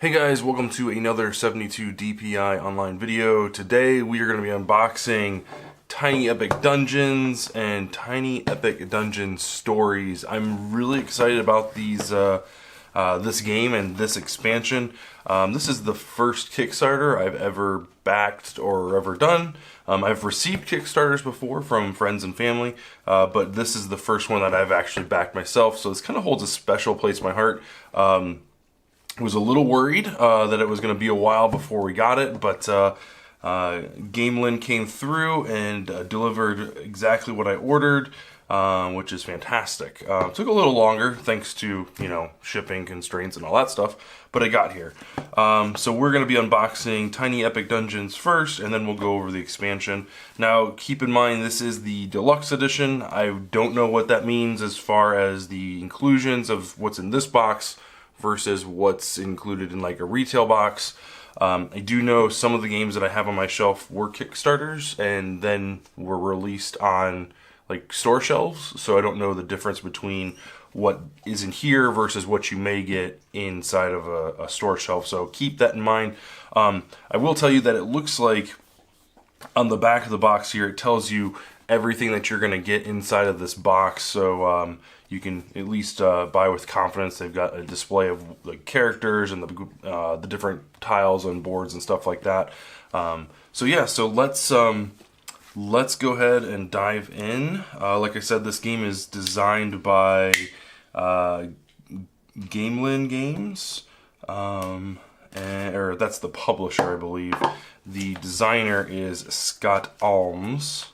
Hey guys, welcome to another 72 DPI online video. Today we are going to be unboxing Tiny Epic Dungeons and Tiny Epic Dungeon Stories. I'm really excited about these this game and this expansion. This is the first Kickstarter I've ever backed or ever done. I've received Kickstarters before from friends and family, but this is the first one that I've actually backed myself, so this kind of holds a special place in my heart. Was a little worried that it was going to be a while before we got it, but Gamelin came through and delivered exactly what I ordered, which is fantastic. Took a little longer thanks to, shipping constraints and all that stuff, but I got here. So we're going to be unboxing Tiny Epic Dungeons first, and then we'll go over the expansion. Now, keep in mind, this is the deluxe edition. I don't know what that means as far as the inclusions of what's in this box versus what's included in like a retail box. I do know some of the games that I have on my shelf were Kickstarters and then were released on like store shelves, so I don't know the difference between what is in here versus what you may get inside of a store shelf, so keep that in mind. I will tell you that it looks like on the back of the box here it tells you everything that you're going to get inside of this box, so you can at least buy with confidence. They've got a display of the characters and the different tiles and boards and stuff like that. So yeah, so let's go ahead and dive in. Like I said, this game is designed by Gamelin Games, or that's the publisher, I believe. The designer is Scott Alms.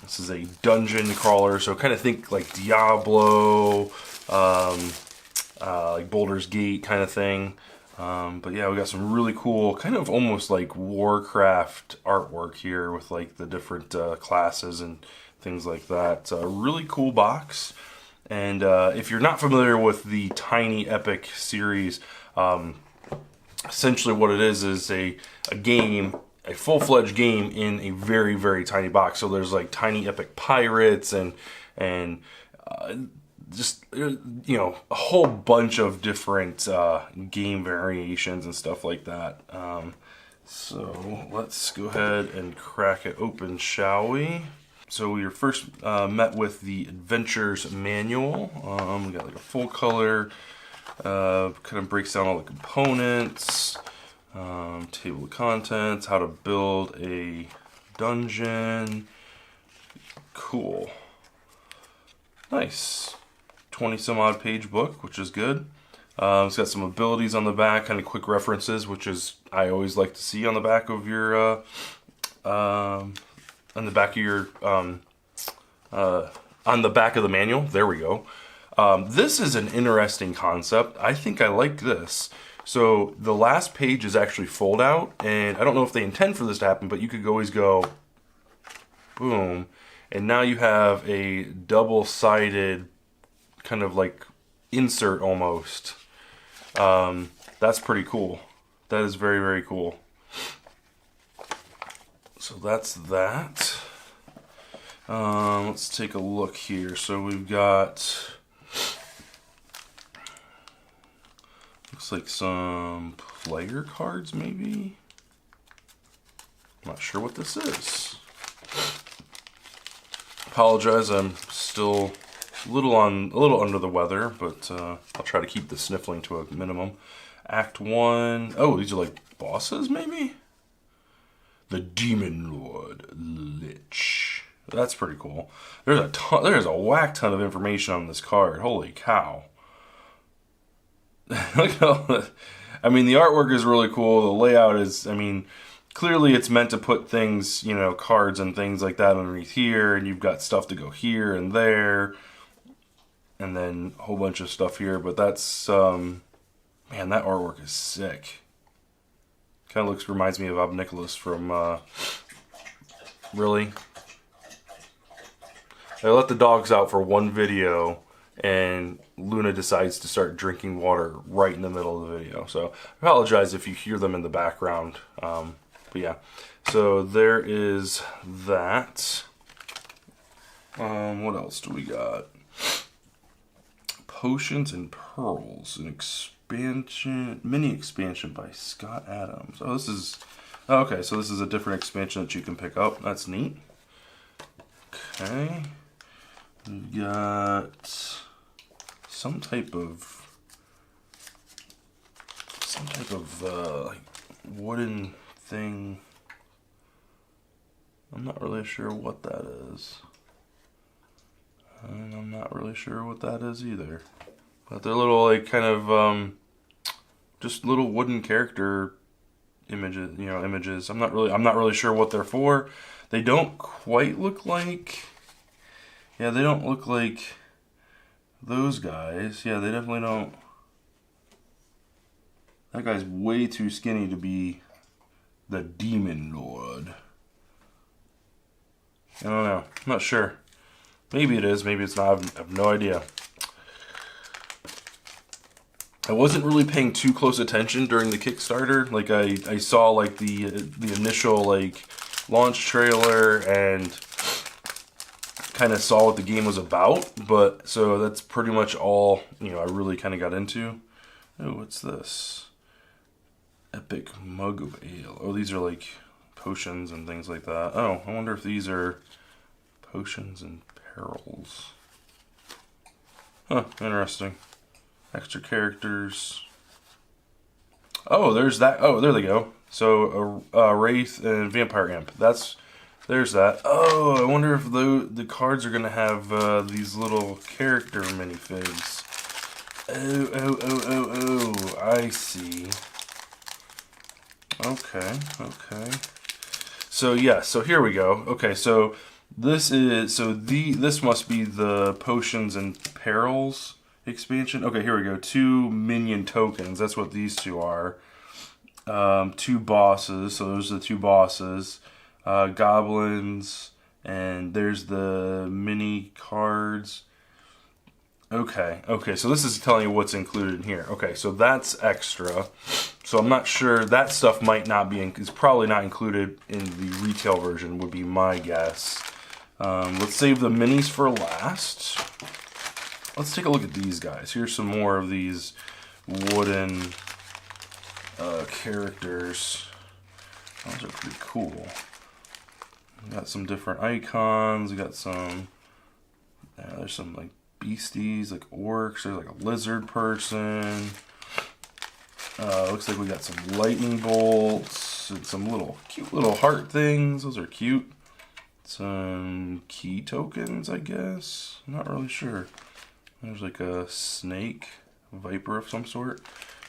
This is a dungeon crawler, so kind of think like Diablo, like Baldur's Gate kind of thing. But yeah, we got some really cool, kind of almost like Warcraft artwork here with like the different classes and things like that. It's a really cool box. And if you're not familiar with the Tiny Epic series, essentially what it is a game, a full-fledged game in a very, very tiny box. So there's like Tiny Epic Pirates and just, a whole bunch of different game variations and stuff like that. So let's go ahead and crack it open, shall we? So we were first met with the Adventures Manual. We got like a full color, kind of breaks down all the components. Table of contents, how to build a dungeon. Cool. Nice. 20 some odd page book, which is good. It's got some abilities on the back, kind of quick references, which is I always like to see on the back of your on the back of the manual. There we go. This is an interesting concept. I think I like this. So the last page is actually fold out, and I don't know if they intend for this to happen, but you could always go boom, and now you have a double-sided kind of like insert almost. That's pretty cool. That is very, very cool. So that's that. Let's take a look here. So we've got, looks like some player cards, maybe? I'm not sure what this is. Apologize, I'm still a little under the weather, but I'll try to keep the sniffling to a minimum. Act 1. Oh, these are like bosses, maybe? The Demon Lord Lich. That's pretty cool. There's a whack ton of information on this card. Holy cow. Look at all the, I mean, the artwork is really cool. The layout is, clearly it's meant to put things, cards and things like that underneath here, and you've got stuff to go here and there, and then a whole bunch of stuff here, but that's, man, that artwork is sick. Kind of reminds me of Ob Nicholas from, really? I let the dogs out for one video, and Luna decides to start drinking water right in the middle of the video. So I apologize if you hear them in the background. But yeah, so there is that. What else do we got? Potions and Pearls, an expansion, mini expansion by Scott Adams. Oh, this is, oh, okay, so this is a different expansion that you can pick up. That's neat. Okay. We've got some type of like wooden thing. I'm not really sure what that is. And I'm not really sure what that is either. But they're little, like, kind of just little wooden character images, images. I'm not really sure what they're for. They don't quite look like, yeah, they don't look like those guys. Yeah, they definitely don't. That guy's way too skinny to be the Demon Lord. I don't know. I'm not sure. Maybe it is, maybe it's not. I have no idea. I wasn't really paying too close attention during the Kickstarter. Like I saw like the initial like launch trailer and kind of saw what the game was about, but so that's pretty much all, I really kind of got into. Oh, what's this? Epic mug of ale. Oh, these are like potions and things like that. Oh, I wonder if these are potions and perils. Huh, interesting. Extra characters. Oh, there's that. Oh, there they go. So a Wraith and Vampire Imp. There's that. Oh, I wonder if the cards are gonna have these little character minifigs. Oh, I see. Okay. So yeah, so here we go. Okay, so this must be the Potions and Perils expansion. Okay, here we go. 2 minion tokens. That's what these two are. 2 bosses. So those are the 2 bosses. Goblins, and there's the mini cards. Okay, so this is telling you what's included in here. Okay, so that's extra. So I'm not sure, that stuff might not be, is probably not included in the retail version, would be my guess. Let's save the minis for last. Let's take a look at these guys. Here's some more of these wooden characters. Those are pretty cool. We got some different icons. We got some, there's some like beasties, like orcs. There's like a lizard person. Looks like we got some lightning bolts and some cute little heart things. Those are cute. Some key tokens, I guess. I'm not really sure. There's like a snake, viper of some sort.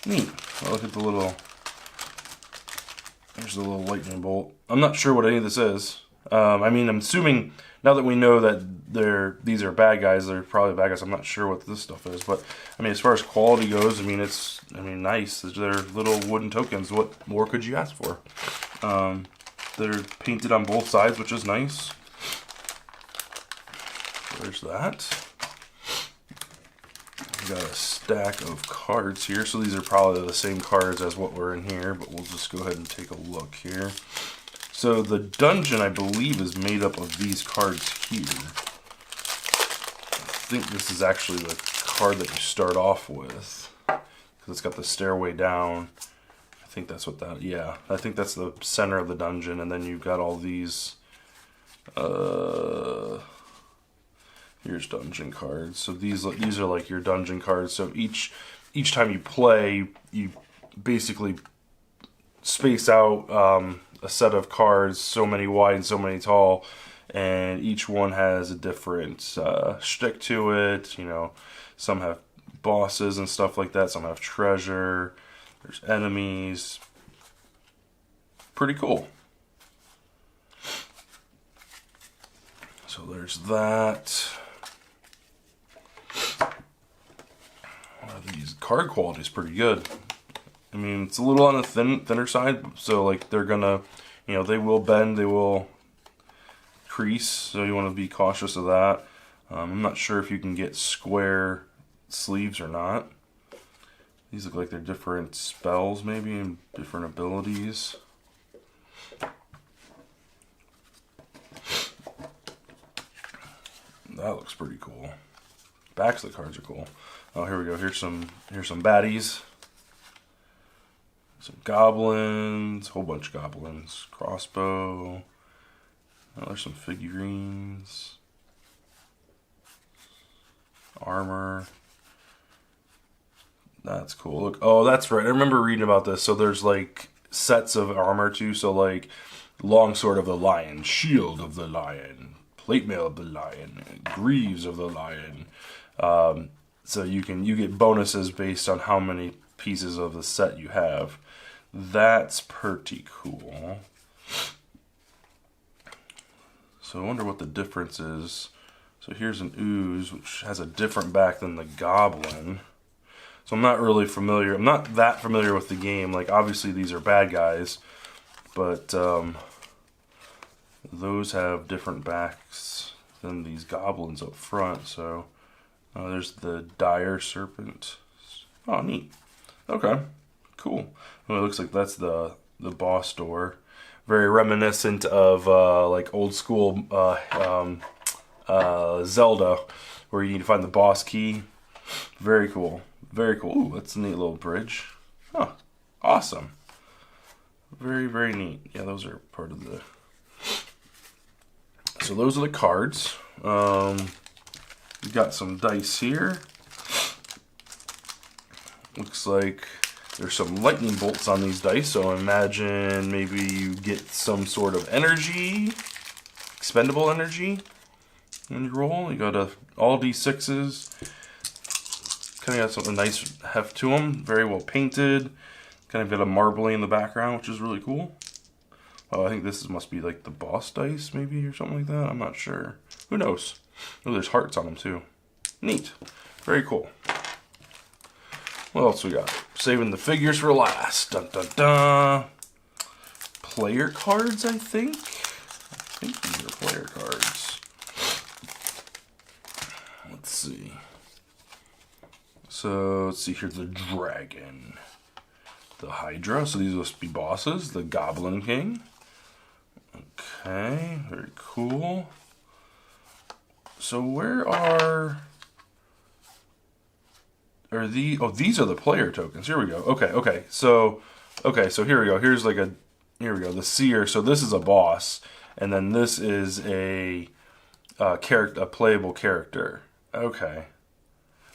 Neat. Oh, look at the little. There's a little lightning bolt. I'm not sure what any of this is. I mean, I'm assuming now that we know that these are bad guys, they're probably bad guys. I'm not sure what this stuff is, but I mean, as far as quality goes, I mean, nice. They're little wooden tokens. What more could you ask for? They're painted on both sides, which is nice. There's that. We got a stack of cards here, so these are probably the same cards as what were in here, but we'll just go ahead and take a look here. So the dungeon, I believe, is made up of these cards here. I think this is actually the card that you start off with, because it's got the stairway down. I think that's what that, yeah. I think that's the center of the dungeon, and then you've got all these, here's dungeon cards. So these are like your dungeon cards. So each time you play, you basically space out a set of cards, so many wide and so many tall, and each one has a different shtick to it. Some have bosses and stuff like that. Some have treasure. There's enemies. Pretty cool. So there's that. These card quality is pretty good. I mean, it's a little on the thinner side, so like they're gonna, they will bend, they will crease, so you want to be cautious of that. I'm not sure if you can get square sleeves or not. These look like they're different spells, maybe, and different abilities. That looks pretty cool. Backs of the cards are cool. Oh, here we go. Here's some baddies. Some goblins, whole bunch of goblins. Crossbow. Oh, there's some figurines. Armor. That's cool. Look, oh, that's right. I remember reading about this. So there's like sets of armor too. So like longsword of the lion, shield of the lion, plate mail of the lion, greaves of the lion. So you get bonuses based on how many pieces of the set you have. That's pretty cool. So I wonder what the difference is. So here's an ooze, which has a different back than the goblin. So I'm not really familiar. I'm not that familiar with the game. Like, obviously these are bad guys, but those have different backs than these goblins up front. So there's the dire serpent. Oh, neat. Okay, cool. Well, it looks like that's the boss door. Very reminiscent of like old school Zelda, where you need to find the boss key. Very cool. Very cool. Ooh, that's a neat little bridge. Huh. Awesome. Very, very neat. Yeah, those are part of the... So those are the cards. We got some dice here. Looks like there's some lightning bolts on these dice, so imagine maybe you get some sort of energy, expendable energy, when you roll. You got all D6s. Kind of got some nice heft to them. Very well painted. Kind of got a marbling in the background, which is really cool. Oh, I think this must be like the boss dice, maybe, or something like that. I'm not sure. Who knows? Oh, there's hearts on them too. Neat. Very cool. What else we got? Saving the figures for last. Dun dun dun. Player cards, I think. I think these are player cards. Let's see. So let's see here. The dragon, the Hydra. So these must be bosses. The Goblin King. Okay, very cool. So where are the? Oh, these are the player tokens. Here we go. Okay. So here we go. Here we go. The seer. So this is a boss, and then this is a playable character. Okay.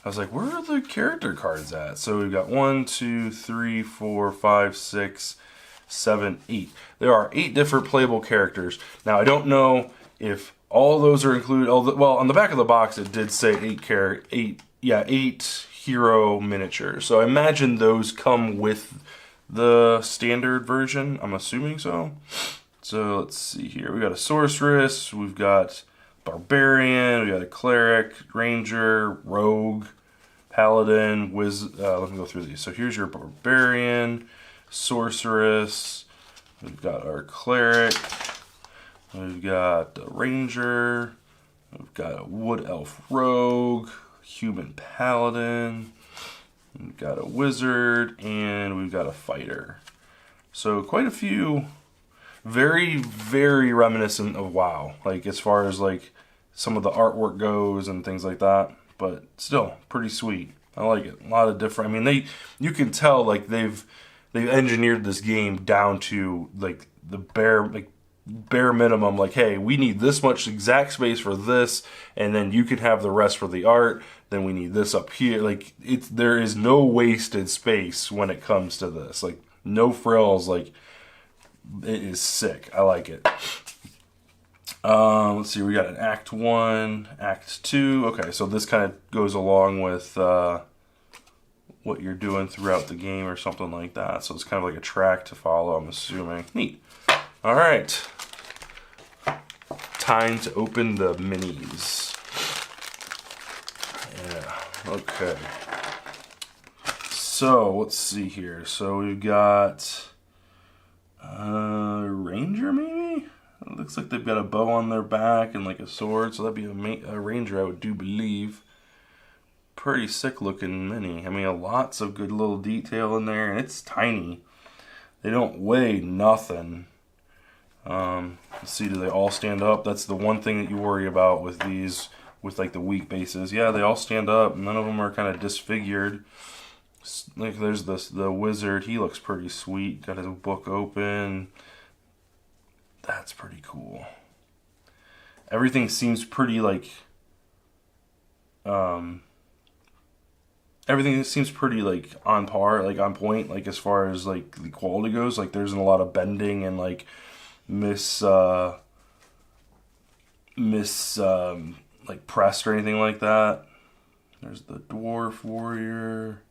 I was like, where are the character cards at? So we've got 1, 2, 3, 4, 5, 6, 7, 8. There are 8 different playable characters. Now I don't know if all those are included. Well, on the back of the box it did say 8 hero miniatures. So I imagine those come with the standard version. I'm assuming so. So let's see here. We got a sorceress. We've got barbarian. We got a cleric, ranger, rogue, paladin, let me go through these. So here's your barbarian, sorceress. We've got our cleric. We've got a ranger. We've got a wood elf rogue, human paladin. We've got a wizard, and we've got a fighter. So quite a few. Very, very reminiscent of WoW, like as far as like some of the artwork goes and things like that. But still, pretty sweet. I like it. A lot of different. I mean, you can tell like they've engineered this game down to like the bare minimum. Like, hey, we need this much exact space for this, and then you can have the rest for the art. Then we need this up here. Like there is no wasted space when it comes to this. Like no frills. Like. It is sick. I like it. Let's see. We got an Act 1, Act 2. Okay, so this kind of goes along with what you're doing throughout the game or something like that. So it's kind of like a track to follow, I'm assuming. Neat. All right. Time to open the minis. Yeah, okay. So, let's see here. So we've got... ranger maybe? It looks like they've got a bow on their back and like a sword, so that'd be a ranger, I would do believe. Pretty sick looking mini. I mean, lots of good little detail in there, and it's tiny. They don't weigh nothing. Let's see, do they all stand up? That's the one thing that you worry about with these, with like the weak bases. Yeah, they all stand up. None of them are kind of disfigured. Like there's the wizard. He looks pretty sweet. Got his book open. That's pretty cool. Everything seems pretty like everything seems pretty like on par, like on point, like as far as like the quality goes. Like there isn't a lot of bending and like like pressed or anything like that. There's the dwarf warrior.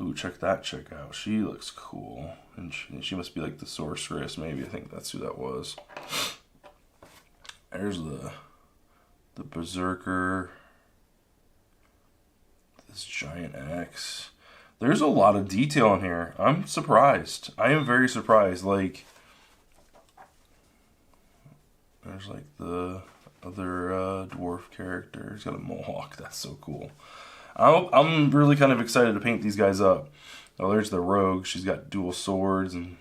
Ooh, check that chick out. She looks cool. And she must be like the sorceress, maybe. I think that's who that was. There's the berserker. This giant axe. There's a lot of detail in here. I'm surprised. I am very surprised. Like, there's like the other dwarf character. He's got a mohawk. That's so cool. I'm really kind of excited to paint these guys up. Oh, there's the rogue. She's got dual swords and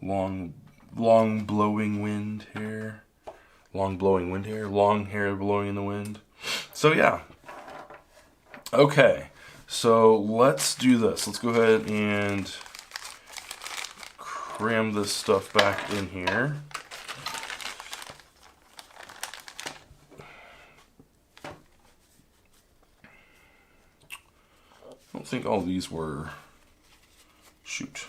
long blowing wind hair. Long blowing wind hair. Long hair blowing in the wind. So yeah. Okay. So let's do this. Let's go ahead and cram this stuff back in here. I don't think all these were... Shoot.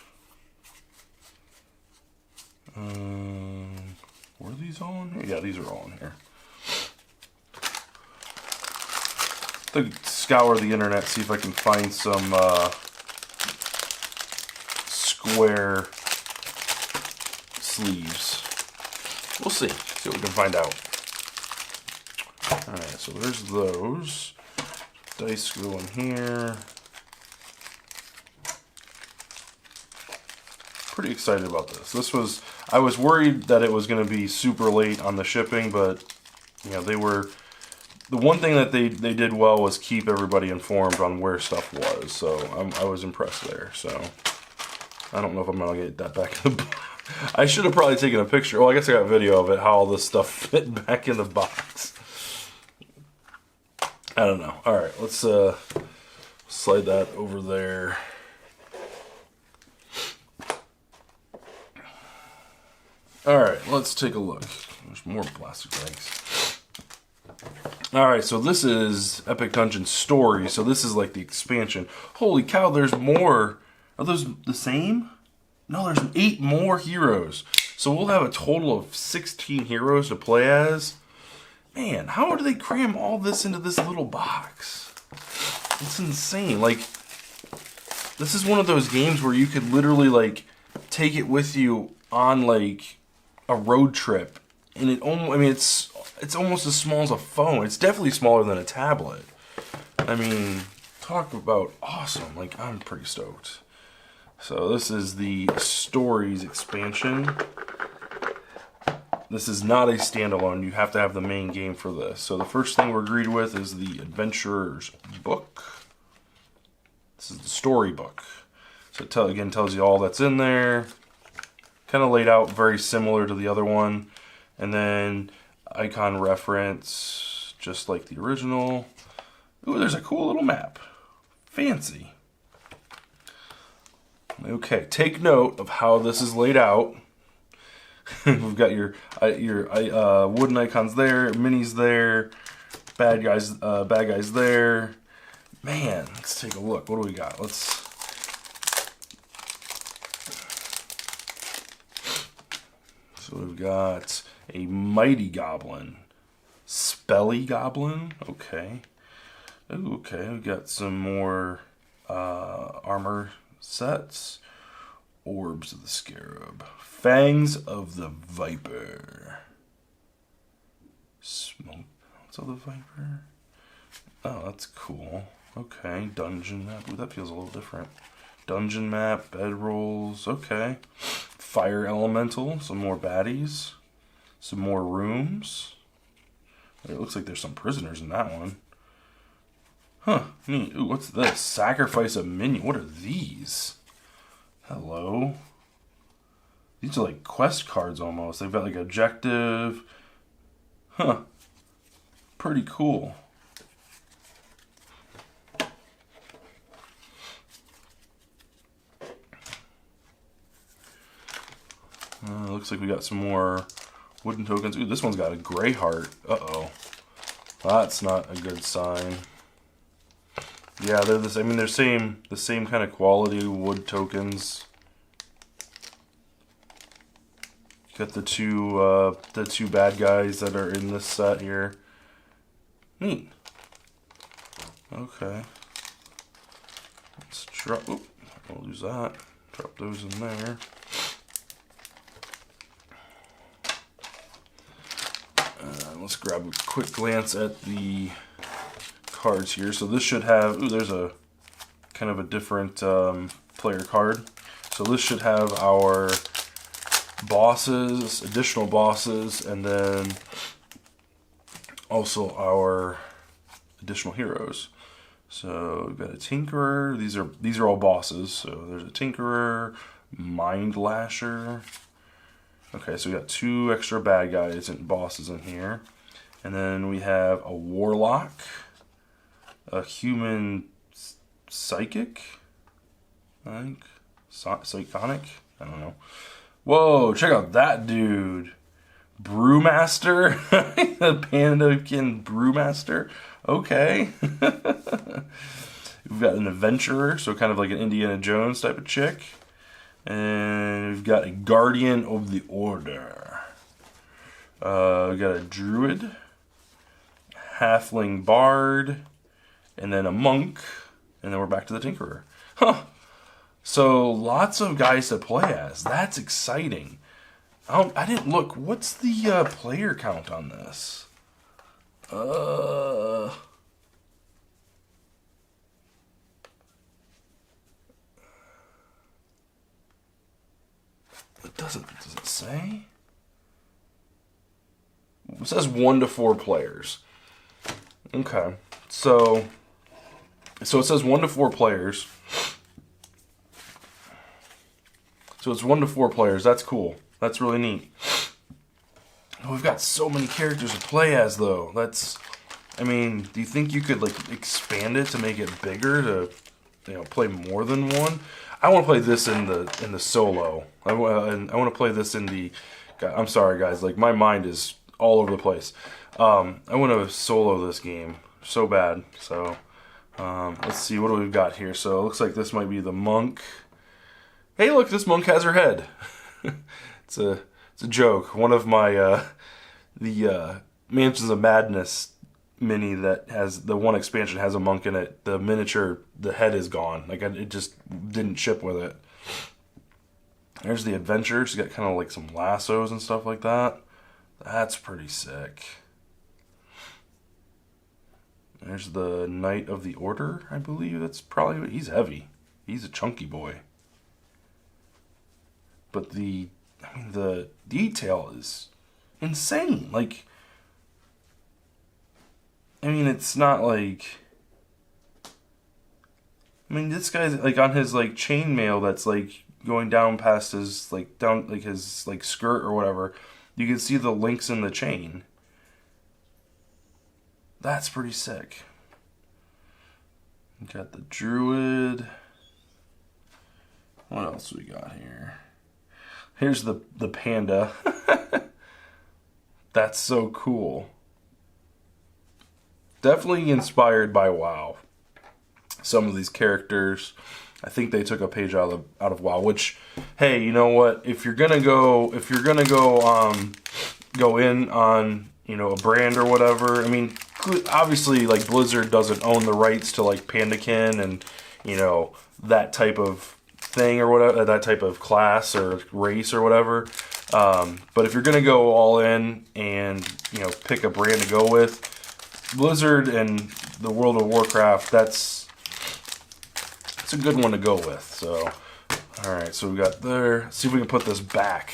Were these all in here? Yeah, these are all in here. I'll scour the internet, see if I can find some square sleeves. We'll see. See what we can find out. Alright, so there's those. Dice go in here. Pretty excited about this. I was worried that it was going to be super late on the shipping, but you know, the one thing that they did well was keep everybody informed on where stuff was. So I was impressed there. So I don't know if I'm going to get that back in the box. I should have probably taken a picture. Well, I guess I got a video of it, how all this stuff fit back in the box. I don't know. All right, let's slide that over there. Alright, let's take a look. There's more plastic bags. Alright, so this is Epic Dungeon Story. So this is like the expansion. Holy cow, there's more. Are those the same? No, there's 8 more heroes. So we'll have a total of 16 heroes to play as. Man, how do they cram all this into this little box? It's insane. Like, this is one of those games where you could literally like take it with you on like a road trip, and it's almost as small as a phone. It's definitely smaller than a tablet. I mean, talk about awesome. Like, I'm pretty stoked. So this is the Stories expansion. This is not a standalone. You have to have the main game for this. So the first thing we're greeted with is the Adventurer's Book. This is the story book. So it again tells you all that's in there. Kind of laid out very similar to the other one. And then icon reference, just like the original. Ooh, there's a cool little map. Fancy. Okay, take note of how this is laid out. We've got your wooden icons there, minis there, bad guys there. Man, let's take a look. What do we got? So we've got a mighty goblin, spelly goblin. Okay. Ooh, okay, we've got some more armor sets. Orbs of the Scarab. Fangs of the Viper. Smoke pelts of the Viper. Oh, that's cool. Okay, dungeon map. Ooh, that feels a little different. Dungeon map, bedrolls. Okay. Fire elemental. Some more baddies. Some more rooms. It looks like there's some prisoners in that one. Huh, neat. Ooh, what's this? Sacrifice a minion. What are these? Hello. These are like quest cards almost. They've got like objective. Huh. Pretty cool. Looks like we got some more wooden tokens. Ooh, this one's got a gray heart. Uh-oh. That's not a good sign. Yeah, they're this. I mean, they're the same kind of quality wood tokens. Got the two bad guys that are in this set here. Neat. Okay. Let's drop. Oop, I'll lose that. Drop those in there. Let's grab a quick glance at the cards here. So this should have. Ooh, there's a kind of a different player card. So this should have our bosses, additional bosses, and then also our additional heroes. So we've got a Tinkerer. These are all bosses. So there's a Tinkerer, Mind Lasher. Okay, so we got 2 extra bad guys and bosses in here. And then we have a Warlock, a Human Psychic, I think, Psychonic, I don't know. Whoa, check out that dude. Brewmaster, the Pandakin Brewmaster. Okay. We've got an Adventurer, so kind of like an Indiana Jones type of chick. And we've got a Guardian of the Order. We've got a Druid, Halfling Bard, and then a Monk, and then we're back to the Tinkerer. Huh. So lots of guys to play as. That's exciting. I didn't look. What's the player count on this? Does it say? It says 1 to 4 players. Okay, so it says 1 to 4 players. So it's 1 to 4 players. That's cool. That's really neat. We've got so many characters to play as, though. I mean, do you think you could like expand it to make it bigger to, play more than one? I want to play this in the solo. I want to play this in the. I'm sorry, guys. Like my mind is all over the place. I want to solo this game so bad. So let's see what do we've got here. So it looks like this might be the monk. Hey, look, this monk has her head. It's a joke. One of my the Mansions of Madness mini that has the one expansion has a monk in it. The miniature, the head is gone. Like it just didn't ship with it. There's the adventure. She's got kind of like some lassos and stuff like that. That's pretty sick. There's the Knight of the Order, I believe. That's probably, he's heavy. He's a chunky boy. But the detail is insane. Like, I mean, it's not like, this guy's like on his like chainmail that's like going down past his like down like his like skirt or whatever. You can see the links in the chain. That's pretty sick. We got the Druid. What else we got here? Here's the panda. That's so cool. Definitely inspired by WoW. Some of these characters, I think they took a page out of WoW. Which, hey, you know what? If you're gonna go in on a brand or whatever. I mean, obviously, like Blizzard doesn't own the rights to like Pandakin and that type of thing or whatever, that type of class or race or whatever. But if you're gonna go all in and pick a brand to go with, Blizzard and the World of Warcraft, it's a good one to go with. So, all right, so we got there. Let's see if we can put this back.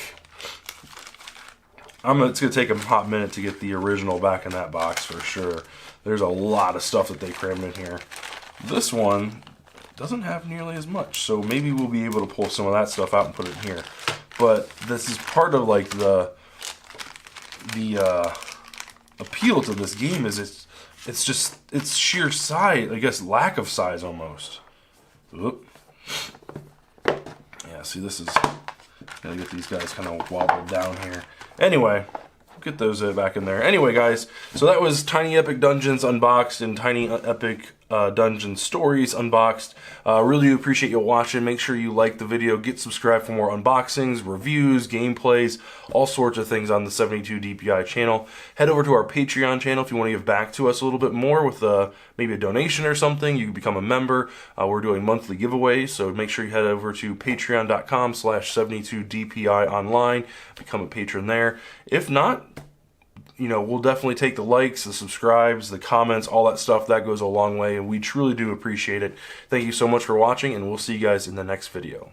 It's gonna take a hot minute to get the original back in that box for sure. There's a lot of stuff that they crammed in here. This one doesn't have nearly as much, so maybe we'll be able to pull some of that stuff out and put it in here. But this is part of like the appeal to this game is it's sheer size, I guess lack of size almost. Oop. Yeah, see, this is Gotta get these guys kind of wobbled down here. Anyway, get those back in there. Anyway, guys, so that was Tiny Epic Dungeons unboxed and Tiny Epic Dungeon Stories unboxed. Really appreciate you watching. Make sure you like the video, get subscribed for more unboxings, reviews, gameplays, all sorts of things on the 72 DPI channel. Head over to our Patreon channel if you want to give back to us a little bit more with maybe a donation or something. You can become a member. We're doing monthly giveaways, so make sure you head over to patreon.com/72DPI online. Become a patron there. If not, we'll definitely take the likes, the subscribes, the comments, all that stuff. That goes a long way, and we truly do appreciate it. Thank you so much for watching, and we'll see you guys in the next video.